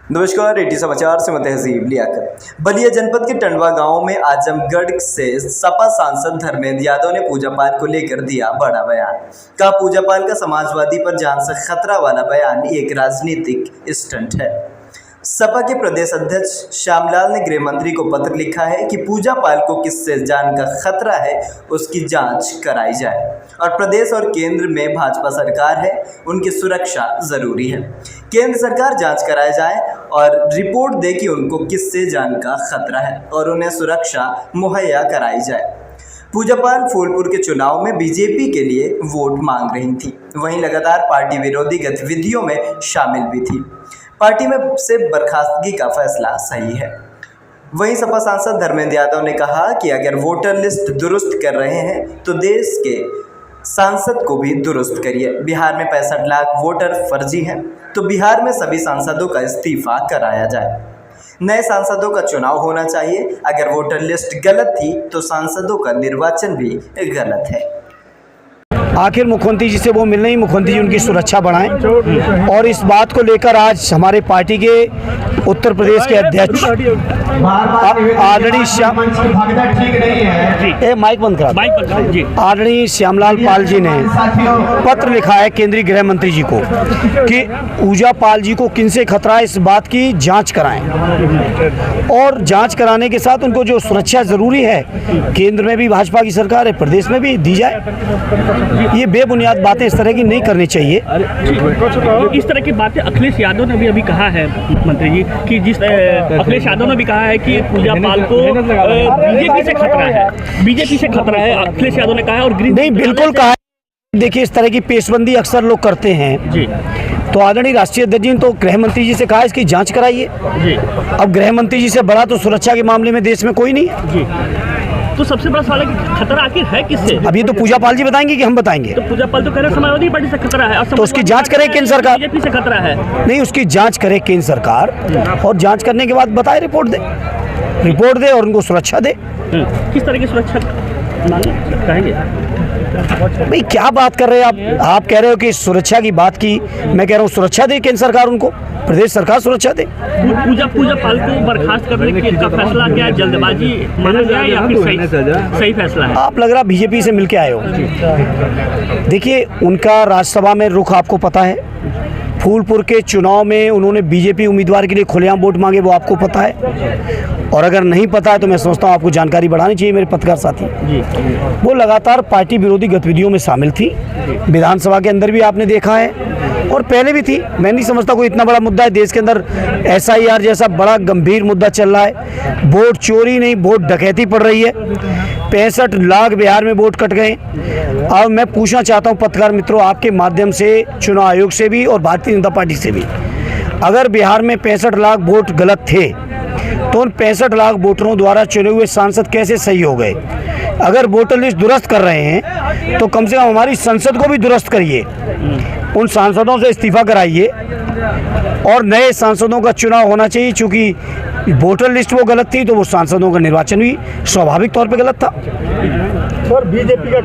नमस्कार, एटी समाचार से मैं तहजीब लियाकत। बलिया जनपद के टंडवा गांव में आजमगढ़ से सपा सांसद धर्मेंद्र यादव ने पूजा पाल को लेकर दिया बड़ा बयान। कहा, पूजा पाल का समाजवादी पर जान से खतरा वाला बयान एक राजनीतिक स्टंट है। सपा के प्रदेश अध्यक्ष श्यामलाल ने गृह मंत्री को पत्र लिखा है कि पूजा पाल को किससे जान का खतरा है उसकी जांच कराई जाए और प्रदेश और केंद्र में भाजपा सरकार है, उनकी सुरक्षा जरूरी है। केंद्र सरकार जांच कराए जाए और रिपोर्ट दे कि उनको किससे जान का खतरा है और उन्हें सुरक्षा मुहैया कराई जाए। पूजा पाल फूलपुर के चुनाव में बीजेपी के लिए वोट मांग रही थी, वहीं लगातार पार्टी विरोधी गतिविधियों में शामिल भी थी। पार्टी में से बर्खास्तगी का फैसला सही है। वहीं सपा सांसद धर्मेंद्र यादव ने कहा कि अगर वोटर लिस्ट दुरुस्त कर रहे हैं तो देश के सांसद को भी दुरुस्त करिए। बिहार में 65 लाख वोटर फर्जी हैं, तो बिहार में सभी सांसदों का इस्तीफा कराया जाए। नए सांसदों का चुनाव होना चाहिए। अगर वोटर लिस्ट गलत थी तो सांसदों का निर्वाचन भी गलत है। आखिर मुख्यमंत्री जी से वो मिलने ही मुख्यमंत्री जी उनकी सुरक्षा बढ़ाएं और इस बात को लेकर आज हमारे पार्टी के उत्तर प्रदेश के अध्यक्ष आदरणीय श्यामलाल पाल जी ने पत्र लिखा है केंद्रीय गृह मंत्री जी को कि पूजा पाल जी को किनसे खतरा है, इस बात की जांच कराएं और जांच कराने के साथ उनको जो सुरक्षा जरूरी है, केंद्र में भी भाजपा की सरकार है, प्रदेश में भी दी जाए। ये बेबुनियाद बातें इस तरह की नहीं करनी चाहिए। इस तरह की बातें अखिलेश यादव ने भी अभी कहा है मंत्री जी कि अखिलेश यादव ने भी कहा है कि पूजा पाल को बीजेपी से खतरा है, बीजेपी से खतरा है, अखिलेश यादव ने कहा है। और नहीं, बिल्कुल कहा है। देखिए, इस तरह की पेशबंदी अक्सर लोग करते हैं जी। तो आदरणीय राष्ट्रीय अध्यक्ष जी ने तो गृह मंत्री जी से कहा इसकी जांच कराइए जी। अब गृह मंत्री जी से बड़ा तो सुरक्षा के मामले में देश में कोई नहीं है जी। तो सबसे बड़ा सवाल है कि खतरा आखिर है किससे? अब ये तो पूजा पाल जी बताएंगे कि हम बताएंगे? तो पूजा पाल तो कह रहे समाजवादी पार्टी से खतरा है, तो उसकी जांच करे केंद्र सरकार। बीजेपी से खतरा है। नहीं, उसकी जांच करे केंद्र सरकार और जांच करने के बाद बताए, रिपोर्ट दे और उनको सुरक्षा दे। किस तरह की सुरक्षा कहेंगे? भाई क्या बात कर रहे हैं आप कह रहे हो कि सुरक्षा की बात की, मैं कह रहा हूँ सुरक्षा दे केंद्र सरकार, उनको प्रदेश सरकार सुरक्षा दे। पूजा पाल को बर्खास्त करने का फैसला क्या है? जल्दबाजी माना जाए या फिर सही फैसला है? आप लग रहा बीजेपी से मिलके आए हो। देखिए, उनका राज्यसभा में रुख आपको पता है। फूलपुर के चुनाव में उन्होंने बीजेपी उम्मीदवार के लिए खुलेआम वोट मांगे, वो आपको पता है। और अगर नहीं पता है तो मैं समझता हूँ आपको जानकारी बढ़ानी चाहिए मेरे पत्रकार साथी। वो लगातार पार्टी विरोधी गतिविधियों में शामिल थी, विधानसभा के अंदर भी आपने देखा है और पहले भी थी। मैं नहीं समझता कोई इतना बड़ा मुद्दा है देश के अंदर, SIR जैसा बड़ा गंभीर मुद्दा चल रहा है। वोट चोरी नहीं, वोट डकैती पड़ रही है। 65 लाख बिहार में वोट कट गए। अब मैं पूछना चाहता हूँ पत्रकार मित्रों, आपके माध्यम से चुनाव आयोग से भी और भारतीय जनता पार्टी से भी, अगर बिहार में 65 लाख वोट गलत थे तो उन 65 लाख वोटरों द्वारा चुने हुए सांसद कैसे सही हो गए? अगर वोटर लिस्ट दुरुस्त कर रहे हैं तो कम से कम हमारी संसद को भी दुरुस्त करिए, उन सांसदों से इस्तीफा कराइए और नए सांसदों का चुनाव होना चाहिए। चूंकि वोटर लिस्ट वो गलत थी तो वो सांसदों का निर्वाचन भी स्वाभाविक तौर पे गलत था। सर, बीजेपी का